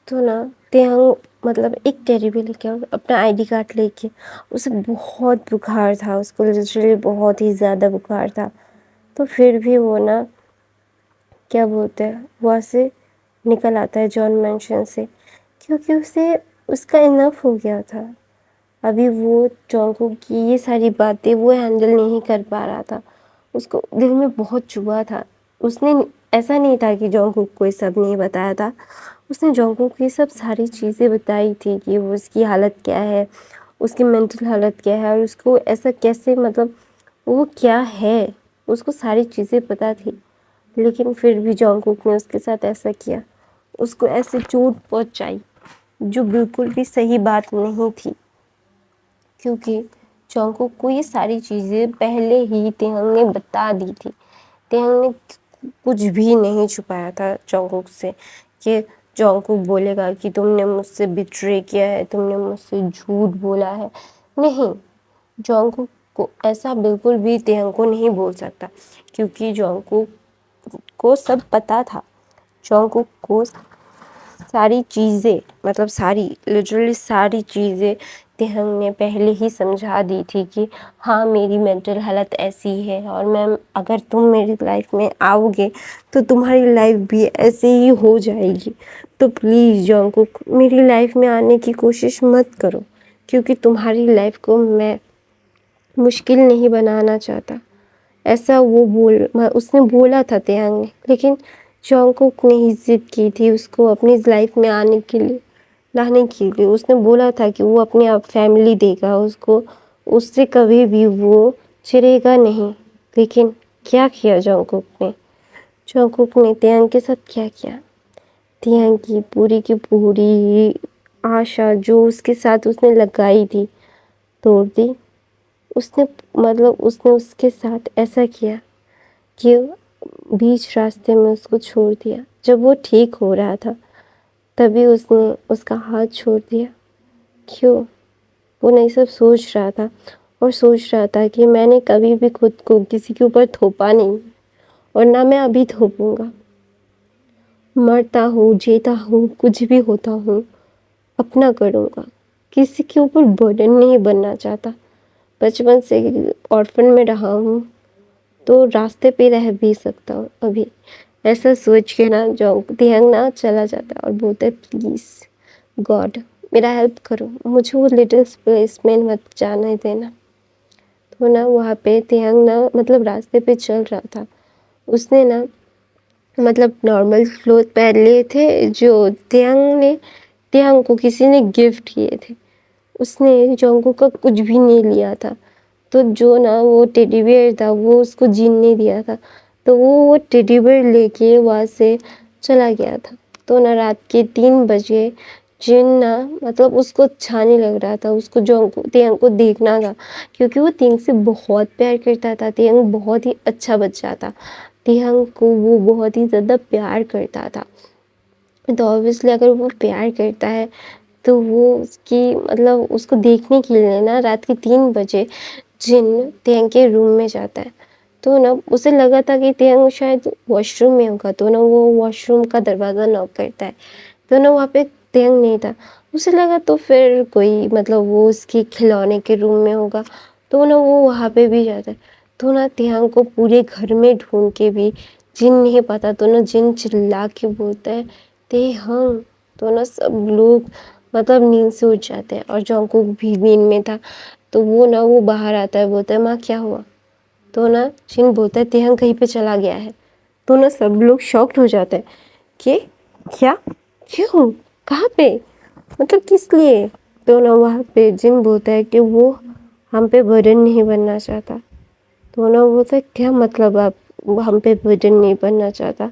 तो ना तेहंग मतलब एक टेडी बेयर लेके और अपना आईडी कार्ड लेके, उसे बहुत बुखार था, उसको लिटरली बहुत ही ज़्यादा बुखार था। तो फिर भी वो ना क्या बोलते हैं वहाँ से निकल आता है जॉन मैंशन से, क्योंकि उसे उसका इनफ हो गया था। अभी वो जॉन्गकुक की ये सारी बातें वो हैंडल नहीं कर पा रहा था, उसको दिल में बहुत चुभा था। उसने ऐसा नहीं था कि जॉन्गकुक को ये सब नहीं बताया था, उसने जॉन्गकुक को ये सब सारी चीज़ें बताई थी कि वो उसकी हालत क्या है, उसकी मेंटल हालत क्या है, और उसको ऐसा कैसे मतलब वो क्या है, उसको सारी चीज़ें पता थी। लेकिन फिर भी जॉन्गकुक ने उसके साथ ऐसा किया, उसको ऐसे चोट पहुंचाई जो बिल्कुल भी सही बात नहीं थी, क्योंकि जॉन्गकुक को ये सारी चीज़ें पहले ही तेहंग ने बता दी थी। तेहंग ने कुछ भी नहीं छुपाया था जॉन्गकुक से कि जॉन्गकुक बोलेगा कि तुमने मुझसे बिट्रे किया है, तुमने मुझसे झूठ बोला है। नहीं, जॉन्गकुक को ऐसा बिल्कुल भी तेहंग को नहीं बोल सकता, क्योंकि जॉन्गकुक को सब पता था। जॉन्गकुक को सारी चीज़ें मतलब सारी लिटरली सारी चीज़ें तेहंग ने पहले ही समझा दी थी कि हाँ मेरी मेंटल हालत ऐसी है, और मैम अगर तुम मेरी लाइफ में आओगे तो तुम्हारी लाइफ भी ऐसे ही हो जाएगी। तो प्लीज़ जॉन्गकुक मेरी लाइफ में आने की कोशिश मत करो, क्योंकि तुम्हारी लाइफ को मैं मुश्किल नहीं बनाना चाहता। ऐसा वो उसने बोला था तेहंग ने, लेकिन जॉन्गकुक ने ही जिद की थी उसको अपनी लाइफ में आने के लिए, लाने के लिए। उसने बोला था कि वो अपने आप फैमिली देगा उसको, उससे कभी भी वो चिढ़ेगा नहीं। लेकिन क्या किया जॉन्गकुक ने? जॉन्गकुक ने तेहंग के साथ क्या किया? तेहंग की पूरी आशा जो उसके साथ उसने लगाई थी तोड़ दी। उसने मतलब उसने उसके साथ ऐसा किया कि बीच रास्ते में उसको छोड़ दिया। जब वो ठीक हो रहा था तभी उसने उसका हाथ छोड़ दिया। क्यों? वो नहीं सब सोच रहा था, और सोच रहा था कि मैंने कभी भी खुद को किसी के ऊपर थोपा नहीं, और ना मैं अभी थोपूंगा। मरता हूँ, जीता हूँ, कुछ भी होता हूँ, अपना करूँगा। किसी के ऊपर बर्डन नहीं बनना चाहता। बचपन से ऑर्फन में रहा हूँ तो रास्ते पे रह भी सकता हूँ अभी। ऐसा सोच के ना तेहंग ना चला जाता और बोलता है प्लीज़ गॉड मेरा हेल्प करो, मुझे वो लिटिल प्लेस में मत जाने देना। तो ना वहाँ पे तेहंग ना मतलब रास्ते पे चल रहा था। उसने ना मतलब नॉर्मल क्लोथ पहन लिए थे जो तेहंग को किसी ने गिफ्ट किए थे। उसने जॉन्गकुक का कुछ भी नहीं लिया था, तो जो ना वो टेडी बियर था वो उसको जीन नहीं दिया था, तो वो टेडी बियर लेके वहाँ से चला गया था। तो ना रात के 3 बजे जिन ना मतलब उसको अच्छा नहीं लग रहा था, उसको तेहंग को देखना था, क्योंकि वो तेहंग से बहुत प्यार करता था। तेहंग बहुत ही अच्छा बच्चा था, तेहंग को वो बहुत ही ज़्यादा प्यार करता था। तो ऑब्वियसली अगर वो प्यार करता है तो वो उसकी मतलब उसको देखने के लिए ना रात के 3 बजे जिन तेहंग के रूम में जाता है। तो ना उसे लगा था कि तेहंग शायद वॉशरूम में होगा, तो ना वो वॉशरूम का दरवाज़ा नॉक करता है, तो ना वहाँ पे तेहंग नहीं था। उसे लगा तो फिर कोई मतलब वो उसके खिलौने के रूम में होगा, तो ना वो वहाँ पे भी जाता है। तो ना तेहंग को पूरे घर में ढूंढ के भी जिन नहीं पाता, तो ना जिन चिल्ला के बोलता है तेहंग। तो ना सब लोग मतलब नींद से उठ जाते हैं, और जॉन्गकुक भी नींद में था। तो वो बाहर आता है, बोलता है माँ क्या हुआ? तो ना जिन बोलता है तेहंग कहीं पे चला गया है। तो ना सब लोग शॉक्ड हो जाते हैं कि क्या, क्यों, कहाँ पे, मतलब किस लिए? तो ना वहाँ पे जिन बोलता है कि वो हम पे बर्डन नहीं बनना चाहता। तो ना वो बोलता है क्या मतलब आप हम पे बर्डन नहीं बनना चाहता,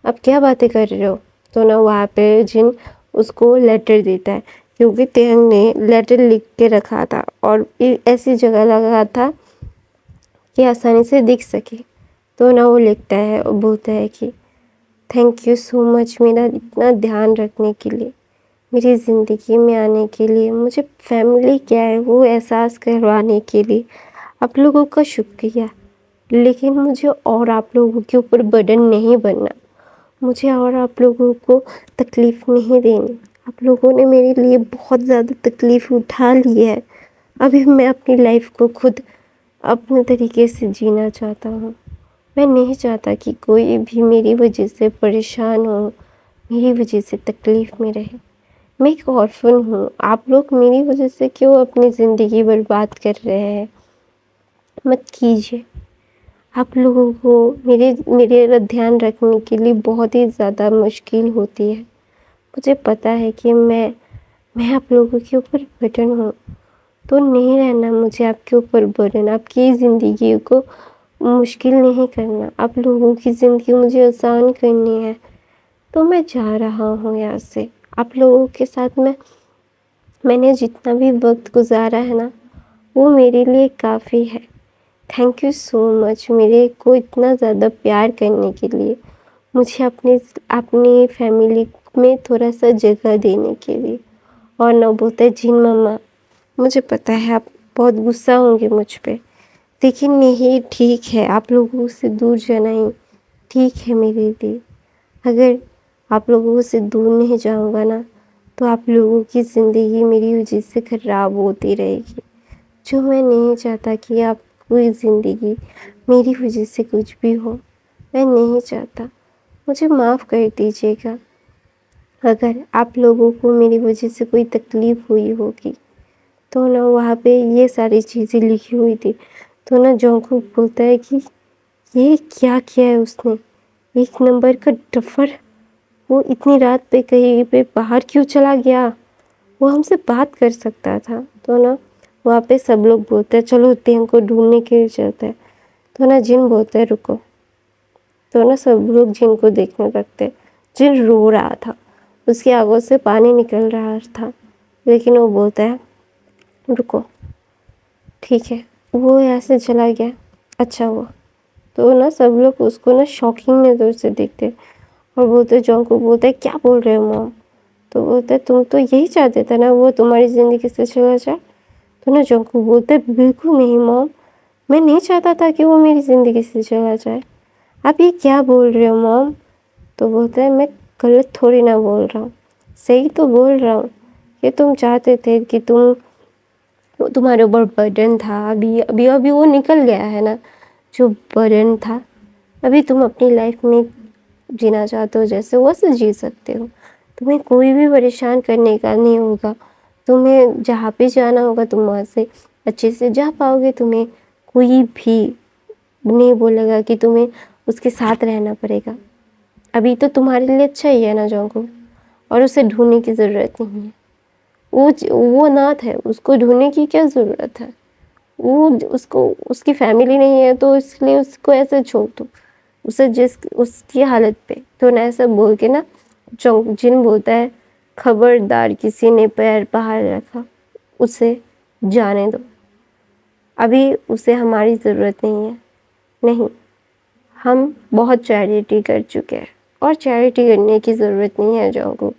आप क्या बातें कर रहे हो? तो ना वहाँ पे जिन उसको लेटर देता है, क्योंकि तेहंग ने लेटर लिख के रखा था और ऐसी जगह लगा था कि आसानी से दिख सके। तो ना वो लिखता है और बोलता है कि थैंक यू सो मच मेरा इतना ध्यान रखने के लिए, मेरी ज़िंदगी में आने के लिए, मुझे फैमिली क्या है वो एहसास करवाने के लिए आप लोगों का शुक्रिया। लेकिन मुझे और आप लोगों के ऊपर बर्डन नहीं बनना, मुझे और आप लोगों को तकलीफ़ नहीं देनी। आप लोगों ने मेरे लिए बहुत ज़्यादा तकलीफ़ उठा ली है। अभी मैं अपनी लाइफ़ को खुद अपने तरीके से जीना चाहता हूँ। मैं नहीं चाहता कि कोई भी मेरी वजह से परेशान हो, मेरी वजह से तकलीफ़ में रहे। मैं एक ऑर्फ़न हूँ, आप लोग मेरी वजह से क्यों अपनी ज़िंदगी बर्बाद कर रहे हैं? मत कीजिए। आप लोगों को मेरा ध्यान रखने के लिए बहुत ही ज़्यादा मुश्किल होती है। मुझे पता है कि मैं आप लोगों के ऊपर बर्डन हूँ, तो नहीं रहना मुझे आपके ऊपर बर्डन, आपकी ज़िंदगी को मुश्किल नहीं करना, आप लोगों की ज़िंदगी मुझे आसान करनी है। तो मैं जा रहा हूँ यहाँ से। आप लोगों के साथ मैंने जितना भी वक़्त गुज़ारा है ना, वो मेरे लिए काफ़ी है। थैंक यू सो मच मेरे को इतना ज़्यादा प्यार करने के लिए, मुझे अपनी फैमिली में थोड़ा-सा जगह देने के लिए। और ना बोलते जिन मम्मा, मुझे पता है आप बहुत गुस्सा होंगे मुझ पे, लेकिन यही ठीक है, आप लोगों से दूर जाना ही ठीक है मेरे लिए। अगर आप लोगों से दूर नहीं जाऊँगा ना, तो आप लोगों की ज़िंदगी मेरी वजह से ख़राब होती रहेगी, जो मैं नहीं चाहता कि आपकी ज़िंदगी मेरी वजह से कुछ भी हो, मैं नहीं चाहता। मुझे माफ़ कर दीजिएगा अगर आप लोगों को मेरी वजह से कोई तकलीफ़ हुई होगी। तो ना वहाँ पे ये सारी चीज़ें लिखी हुई थी, तो ना जंगकुक बोलता है कि ये क्या किया है उसने, एक नंबर का डफ़र, वो इतनी रात पे कहीं पे बाहर क्यों चला गया, वो हमसे बात कर सकता था। तो ना वहाँ पे सब लोग बोलते हैं चलो टेंग को ढूंढने के लिए चलते हैं। तो ना जिन बोलते हैं रुको। तो ना सब लोग जिन को देखने लगते। जिन रो रहा था, उसकी आंखों से पानी निकल रहा था, लेकिन वो बोलता है रुको, ठीक है। वो यहाँ से चला गया, अच्छा हुआ। तो ना सब लोग उसको ना शॉकिंग नज़र से देखते और बोलते जॉन को बोलते क्या बोल रहे हो मॉम। तो बोलते तुम तो यही चाहते थे ना वो तुम्हारी ज़िंदगी से चला जाए। तो ना जॉन को बोलते बिल्कुल नहीं मॉम, मैं नहीं चाहता था कि वो मेरी ज़िंदगी से चला जाए। आप ये क्या बोल रहे हो मॉम। तो बोलता है मैं गलत थोड़ी ना बोल रहा हूँ, सही तो बोल रहा हूँ कि तुम चाहते थे कि तुम्हारे ऊपर बर्डन था, अभी वो निकल गया है ना जो बर्डन था। अभी तुम अपनी लाइफ में जीना चाहते हो जैसे वैसे जी सकते हो, तुम्हें कोई भी परेशान करने का नहीं होगा। तुम्हें जहाँ पे जाना होगा तुम वहाँ से अच्छे से जा पाओगे, तुम्हें कोई भी नहीं बोलेगा कि तुम्हें उसके साथ रहना पड़ेगा। अभी तो तुम्हारे लिए अच्छा ही है ना जोंको, और उसे ढूंढने की ज़रूरत नहीं है। वो अनाथ है, उसको ढूंढने की क्या ज़रूरत है। वो उसको उसकी फैमिली नहीं है तो इसलिए उसको ऐसे छोड़ दो, उसे जिस उसकी हालत पे। तो ना ऐसा बोल के ना जिन बोलता है खबरदार किसी ने पैर बाहर रखा, उसे जाने दो, अभी उसे हमारी ज़रूरत नहीं है। नहीं, हम बहुत चैरिटी कर चुके हैं और चैरिटी करने की ज़रूरत नहीं है जोंको।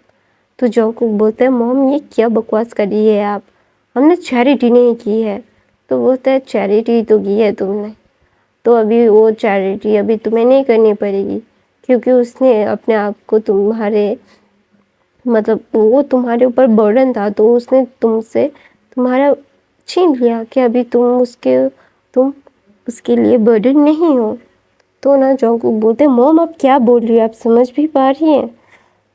तो जोंको बोलता है मॉम ये क्या बकवास करी है आप, हमने चैरिटी नहीं की है। तो बोलता है चैरिटी तो की है तुमने, तो अभी वो चैरिटी अभी तुम्हें नहीं करनी पड़ेगी, क्योंकि उसने अपने आप को तुम्हारे मतलब वो तुम्हारे ऊपर बर्डन था, तो उसने तुमसे तुम्हारा छीन लिया कि अभी तुम उसके लिए बर्डन नहीं हो। तो ना जोंकूक बोलते मॉम आप क्या बोल रही हो, आप समझ भी पा रही हैं।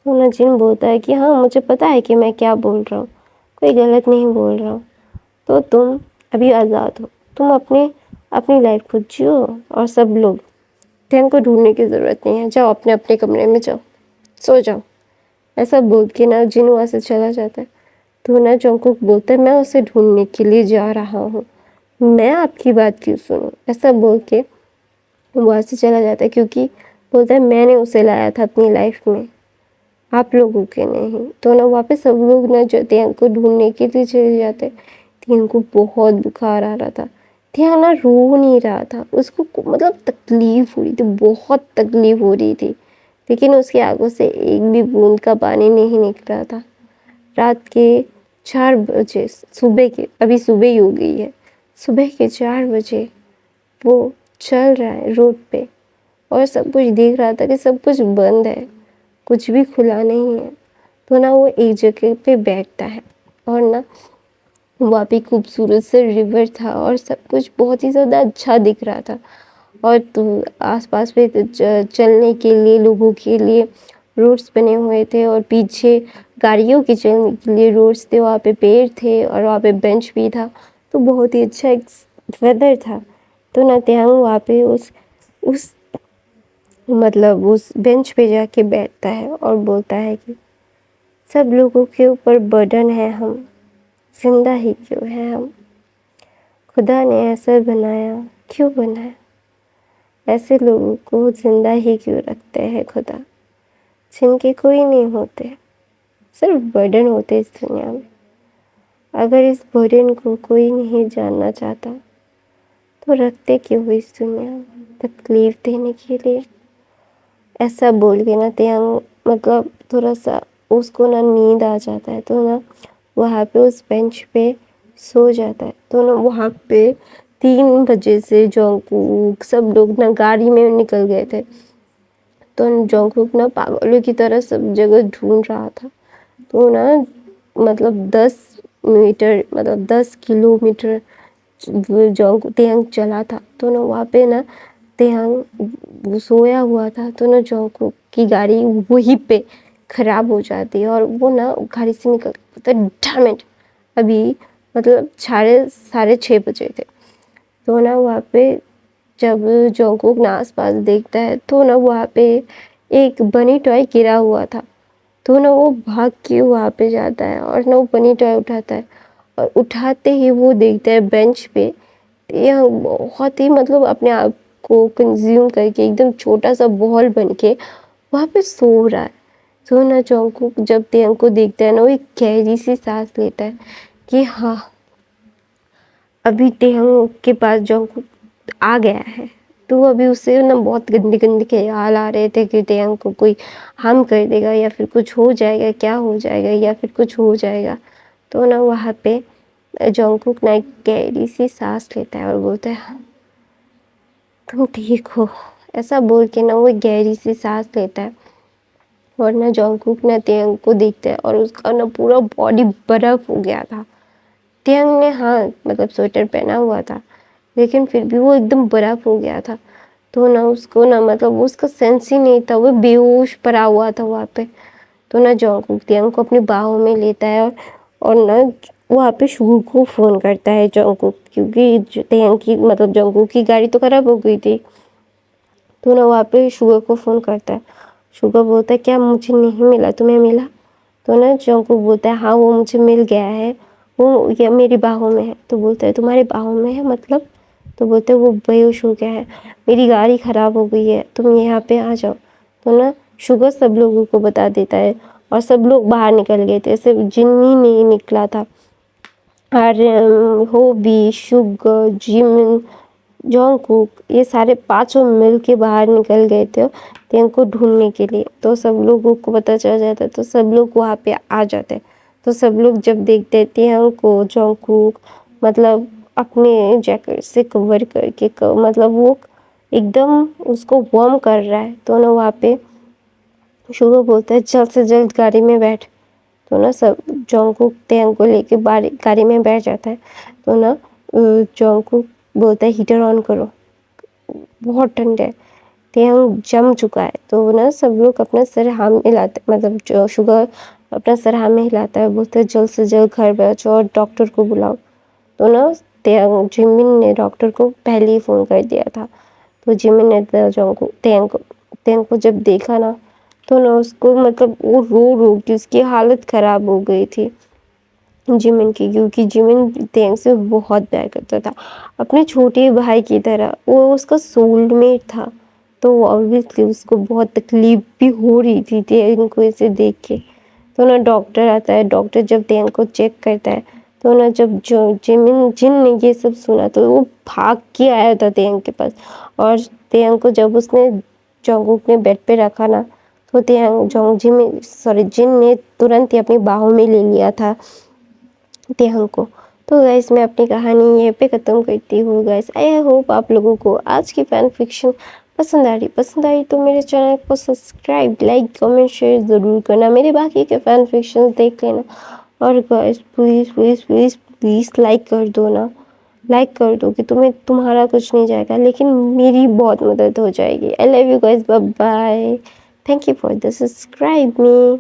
तो ना जिन बोलता है कि हाँ मुझे पता है कि मैं क्या बोल रहा हूँ, कोई गलत नहीं बोल रहा हूँ। तो तुम अभी आज़ाद हो, तुम अपनी लाइफ खुद जियो, और सब लोग टेंग को ढूंढने की ज़रूरत नहीं है, जाओ अपने अपने कमरे में जाओ, सो जाओ। ऐसा बोल के ना जिन वहाँ से चला जाता है। तो ना जोंकूक बोलता है मैं उसे ढूंढने के लिए जा रहा हूँ, मैं आपकी बात क्यों सुनूं। ऐसा बोल के वहाँ से चला जाता है, क्योंकि बोलता है मैंने उसे लाया था अपनी लाइफ में, आप लोगों के नहीं। तो ना वहाँ पे सब लोग ना जो टेंग को ढूंढने के लिए चले जाते। टेंग को बहुत बुखार आ रहा था, टेंग ना रो नहीं रहा था, उसको मतलब तकलीफ हो रही थी, बहुत तकलीफ हो रही थी, लेकिन उसकी आंखों से एक भी बूंद का पानी नहीं निकल रहा था। रात के 4 बजे, सुबह के, अभी सुबह ही हो गई है, सुबह के 4 बजे वो चल रहा है रोड पे, और सब कुछ देख रहा था कि सब कुछ बंद है। कुछ भी खुला नहीं है। तो ना वो एक जगह पे बैठता है और ना वहाँ पे खूबसूरत सा रिवर था और सब कुछ बहुत ही ज़्यादा अच्छा दिख रहा था। और तो आसपास में चलने के लिए लोगों के लिए रोड्स बने हुए थे और पीछे गाड़ियों के चलने के लिए रोड्स थे। वहाँ पे पेड़ थे और वहाँ पे बेंच भी था। तो बहुत ही अच्छा एक वेदर था। तो ना त्यांग वहाँ पे उस मतलब उस बेंच पे जाके बैठता है और बोलता है कि सब लोगों के ऊपर बर्डन है, हम जिंदा ही क्यों है, हम खुदा ने ऐसा बनाया, क्यों बनाया, ऐसे लोगों को जिंदा ही क्यों रखते हैं खुदा, जिनके कोई नहीं होते, सिर्फ बर्डन होते इस दुनिया में। अगर इस बर्डन को कोई नहीं जानना चाहता तो रखते क्यों हो इस दुनिया में, तकलीफ देने के लिए। ऐसा बोल के ना त्यांग मतलब थोड़ा सा उसको ना नींद आ जाता है। तो ना वहाँ पे उस बेंच पे सो जाता है। तो ना वहाँ पे 3 बजे से जोंगकुक सब लोग ना गाड़ी में निकल गए थे। तो जोंगकुक ना पागलों की तरह सब जगह ढूंढ रहा था। तो ना मतलब 10 किलोमीटर तेयांग चला था। तो ना वहाँ पे ना तेयांग सोया हुआ था। तो ना जोंगकुक की गाड़ी वहीं पे खराब हो जाती है और वो ना गाड़ी से निकल तो डैम इट, अभी मतलब साढ़े 6 बजे थे। तो ना वहाँ पे जब जोंगकुक ना आसपास देखता है तो ना वहाँ पे एक बनी टॉय गिरा हुआ था। तो ना वो भाग के वहाँ पे जाता है और ना वो बनी टॉय उठाता है और उठाते ही वो देखता है बेंच पे यह बहुत ही मतलब अपने आप को कंज्यूम करके एकदम छोटा सा बॉल बन के वहाँ पे सो रहा है। तो ना जोंगकुक जब तेयंग को देखता है ना वो एक गहरी सी सांस लेता है कि हाँ, अभी तेयंग के पास जोंगकुक आ गया है। तो अभी उससे ना बहुत गंदे गंदे ख्याल आ रहे थे कि तेयंग को कोई हार्म कर देगा या फिर कुछ हो जाएगा, क्या हो जाएगा या फिर कुछ हो जाएगा। तो ना वहाँ पे जोंगकुक ना एक गहरी सी सांस लेता है और बोलता है तुम ठीक हो। ऐसा बोल के ना वो गहरी सी सांस लेता है और ना जोंगकुक ना तेयंग को देखता है और उसका ना पूरा बॉडी बर्फ हो गया था। तेयंग ने हाँ मतलब स्वेटर पहना हुआ था लेकिन फिर भी वो एकदम बर्फ हो गया था। तो ना उसको ना मतलब उसका सेंस ही नहीं था, वो बेहोश पड़ा हुआ था वहाँ पे। तो ना जोंगकुक तेयंग को अपनी बाहों में लेता है और ना वहाँ पे शुगू को फ़ोन करता है जोंगकुक, क्योंकि तेयंग की मतलब जोंगकुक की गाड़ी तो खराब हो गई थी। तो ना वहाँ पे शुगर को फ़ोन करता है। शुगर बोलता है क्या मुझे नहीं मिला, तुम्हें मिला? तो ना जोंगकुक बोलता है हाँ वो मुझे मिल गया है, वो ये मेरी बाहों में है। तो बोलता है तुम्हारी बाहों में है मतलब? तो बोलते हैं वो बेहोश हो गया है, मेरी गाड़ी ख़राब हो गई है, तुम यहाँ पे आ जाओ। तो ना शुगर सब लोगों को बता देता है और सब लोग बाहर निकल गए थे, सिर्फ जिन्नी नहीं निकला था। Aryan, Hobi, Suga, Jimin, Jungkook ये सारे पांचों मिल के बाहर निकल गए थे तेंग को ढूंढने के लिए। तो सब लोगों को पता चल जाता तो सब लोग वहाँ पे आ जाते। तो सब लोग जब देखते तेंग को जोंगकुक मतलब अपने जैकेट से कवर करके मतलब वो एकदम उसको वार्म कर रहा है। तो ना वहाँ पे शुगर बोलता है जल्द से जल्द गाड़ी में बैठ। तो ना सब जोंगकुक तेंग को लेके गाड़ी में बैठ जाता है। तो ना जोंगकुक बोलता है हीटर ऑन करो, बहुत ठंड है, तेंग जम चुका है। तो ना सब लोग अपना सर हाँ में हिलाते, मतलब जो शुगर अपना सर हाँ में हिलाता है, बोलते है जल्द से जल्द घर पहुँचो और डॉक्टर को बुलाओ। तो ना तेंग जिमिन ने डॉक्टर को पहले ही फ़ोन कर दिया था। तो जिमिन ने तेंग को जब देखा ना तो ना उसको मतलब वो रो रो के उसकी हालत ख़राब हो गई थी जिमिन की, क्योंकि जिमिन तेंग से बहुत प्यार करता था अपने छोटे भाई की तरह, वो उसका सोलमेट था। तो ऑब्वियसली उसको बहुत तकलीफ भी हो रही थी तेंग को इसे देख के। तो ना डॉक्टर आता है, डॉक्टर जब तेंग को चेक करता है तो ना जब जो जिन ने ये सब सुना तो वो भाग के आया था तेंग के पास। और तेंग को जब उसने जोंगकुक ने बेड पे रखा ना तो जिन ने तुरंत ही अपनी बाहों में ले लिया था तेहंग को। तो गाइस मैं अपनी कहानी ये पे ख़त्म करती हूँ गाइस। आई होप आप लोगों को आज की फैन फिक्शन पसंद आई तो मेरे चैनल को सब्सक्राइब, लाइक, कमेंट, शेयर ज़रूर करना। मेरे बाकी के फैन फिक्शन देख लेना। और guys please please please please like कर दो ना, लाइक कर दो कि तुम्हारा कुछ नहीं जाएगा लेकिन मेरी बहुत मदद हो जाएगी। I love you guys, bye bye, thank you for the subscribe me.